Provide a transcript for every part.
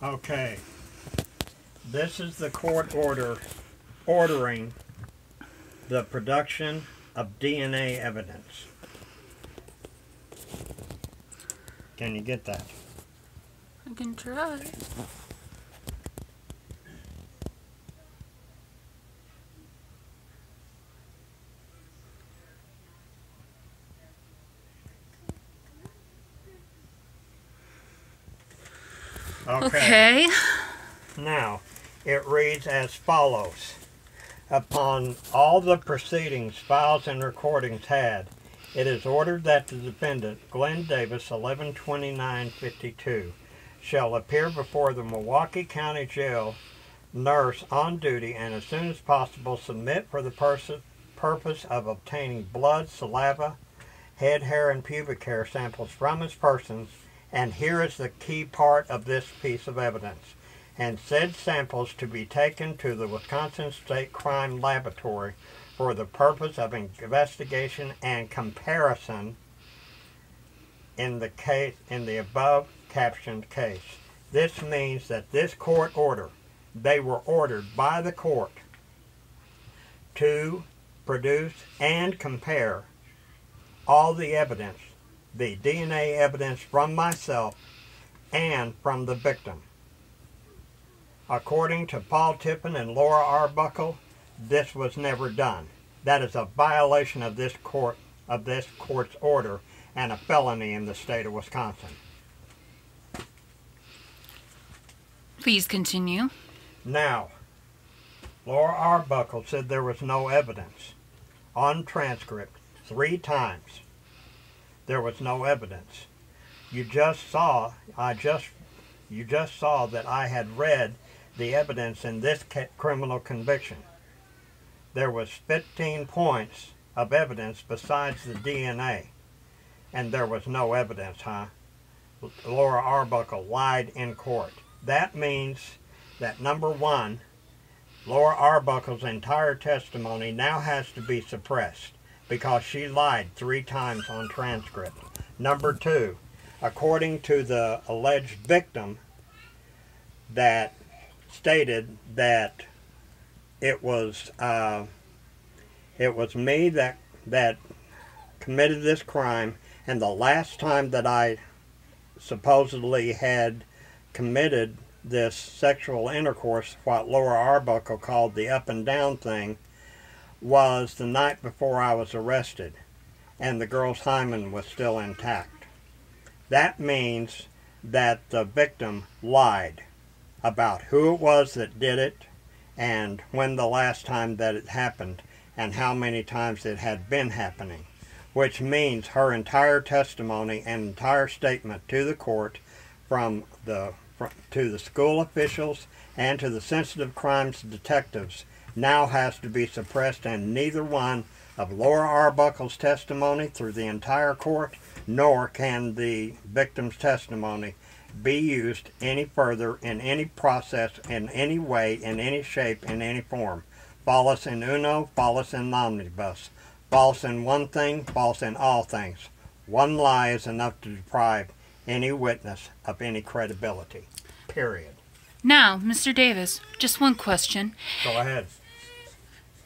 Okay, this is the court order ordering the production of DNA evidence. Can you get that? I can try. Okay. Now, it reads as follows. Upon all the proceedings, files, and recordings had, it is ordered that the defendant, Glenn Davis, 112952, shall appear before the Milwaukee County Jail nurse on duty and as soon as possible submit for the purpose of obtaining blood, saliva, head, hair, and pubic hair samples from his persons, and here is the key part of this piece of evidence, and said samples to be taken to the Wisconsin State Crime Laboratory for the purpose of investigation and comparison in the above captioned case. This means that this court order, they were ordered by the court to produce and compare all the evidence, the DNA evidence from myself and from the victim. According to Paul Tippin and Laura Arbuckle, this was never done. That is a violation of this court's order and a felony in the state of Wisconsin. Please continue. Now, Laura Arbuckle said there was no evidence. On transcript, 3 times, there was no evidence. You just saw that I had read the evidence in this criminal conviction. There was 15 points of evidence besides the DNA, and there was no evidence, huh? Laura Arbuckle lied in court. That means that, number one, Laura Arbuckle's entire testimony now has to be suppressed because she lied 3 times on transcript. Number two, according to the alleged victim that stated that it was me that committed this crime, and the last time that I supposedly had committed this sexual intercourse, what Laura Arbuckle called the up and down thing, was the night before I was arrested, and the girl's hymen was still intact. That means that the victim lied about who it was that did it, and when the last time that it happened, and how many times it had been happening, which means her entire testimony and entire statement to the court to the school officials and to the sensitive crimes detectives now has to be suppressed, and neither one of Laura Arbuckle's testimony through the entire court nor can the victim's testimony be used any further in any process, in any way, in any shape, in any form. False in uno, false in omnibus. False in one thing, false in all things. One lie is enough to deprive any witness of any credibility. Period. Now, Mr. Davis, just one question. Go ahead.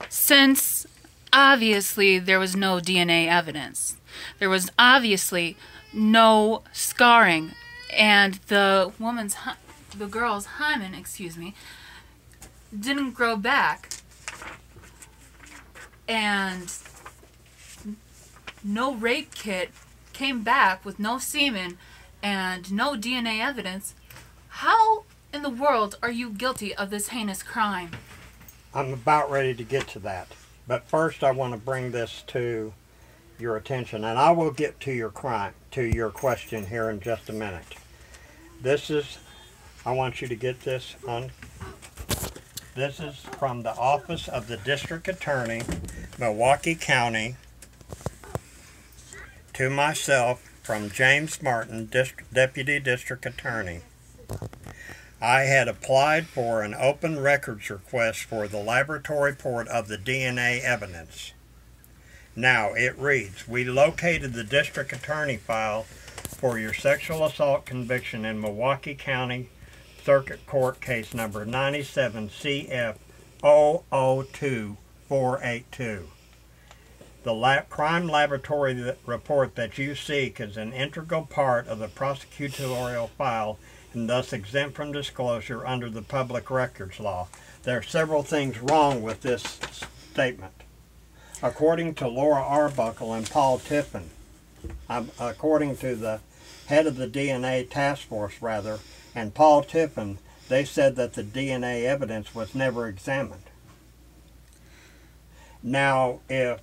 Since obviously there was no DNA evidence, there was obviously no scarring, and the girl's hymen, didn't grow back, and no rape kit came back with no semen and no DNA evidence, how in the world are you guilty of this heinous crime? I'm about ready to get to that. But first I want to bring this to your attention, and I will get to your question here in just a minute. I want you to get this on. This is from the Office of the District Attorney, Milwaukee County, to myself from James Martin, Deputy District Attorney. I had applied for an open records request for the laboratory report of the DNA evidence. Now, it reads, we located the district attorney file for your sexual assault conviction in Milwaukee County Circuit Court case number 97 CF 002482. The crime laboratory report that you seek is an integral part of the prosecutorial file and thus exempt from disclosure under the Public Records Law. There are several things wrong with this statement. According to Laura Arbuckle and Paul Tiffin, according to the head of the DNA task force, and Paul Tiffin, they said that the DNA evidence was never examined. Now, if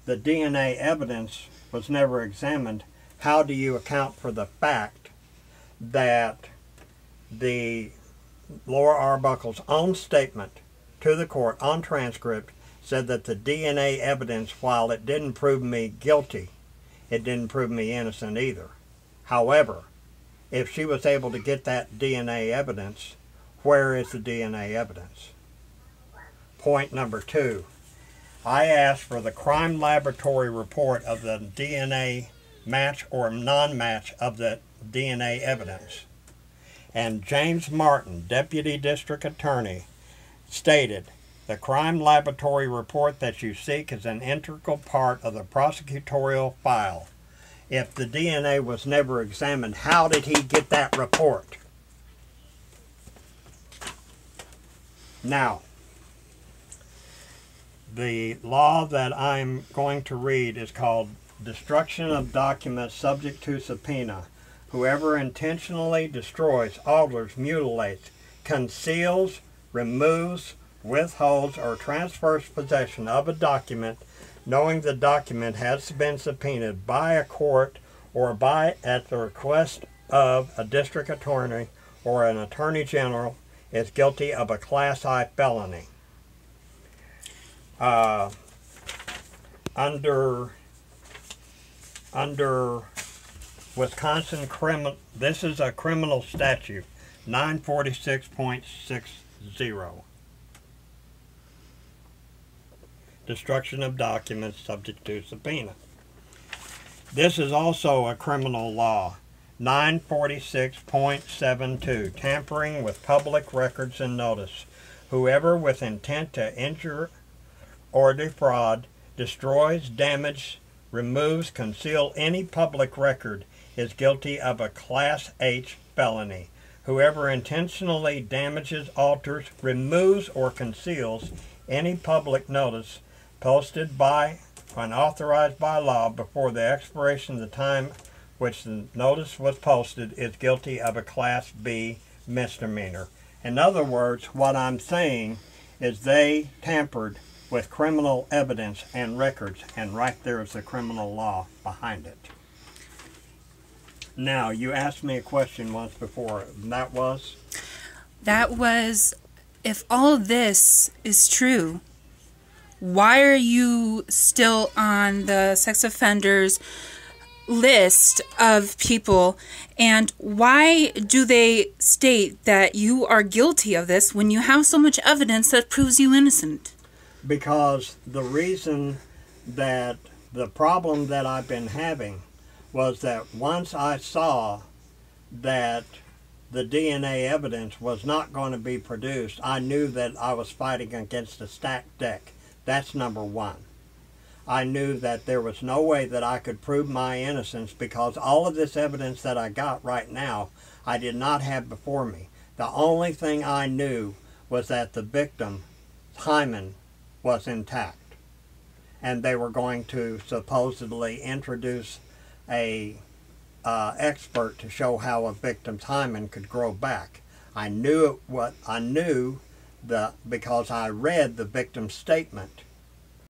the DNA evidence was never examined, how do you account for the fact that the Laura Arbuckle's own statement to the court on transcript said that the DNA evidence, while it didn't prove me guilty, it didn't prove me innocent either. However, if she was able to get that DNA evidence, where is the DNA evidence? Point number 2. I asked for the crime laboratory report of the DNA match or non-match of the DNA evidence. And James Martin, Deputy District Attorney, stated, the crime laboratory report that you seek is an integral part of the prosecutorial file. If the DNA was never examined, how did he get that report? Now, the law that I'm going to read is called Destruction of Documents Subject to Subpoena. Whoever intentionally destroys, alters, mutilates, conceals, removes, withholds, or transfers possession of a document, knowing the document has been subpoenaed by a court or at the request of a district attorney or an attorney general, is guilty of a Class I felony. Under Wisconsin criminal, this is a criminal statute, 946.60. Destruction of documents subject to subpoena. This is also a criminal law, 946.72, tampering with public records and notice. Whoever with intent to injure or defraud, destroys, damages, removes, conceals any public record is guilty of a Class H felony. Whoever intentionally damages, alters, removes, or conceals any public notice posted by and authorized by law before the expiration of the time which the notice was posted is guilty of a Class B misdemeanor. In other words, what I'm saying is they tampered with criminal evidence and records, and right there is the criminal law behind it. Now, you asked me a question once before, and that was? That was, if all of this is true, why are you still on the sex offenders list of people, and why do they state that you are guilty of this when you have so much evidence that proves you innocent? Because the reason that the problem that I've been having was that once I saw that the DNA evidence was not going to be produced, I knew that I was fighting against a stacked deck. That's number one. I knew that there was no way that I could prove my innocence because all of this evidence that I got right now, I did not have before me. The only thing I knew was that the victim, Hyman, was intact. And they were going to supposedly introduce a expert to show how a victim's hymen could grow back. I knew because I read the victim's statement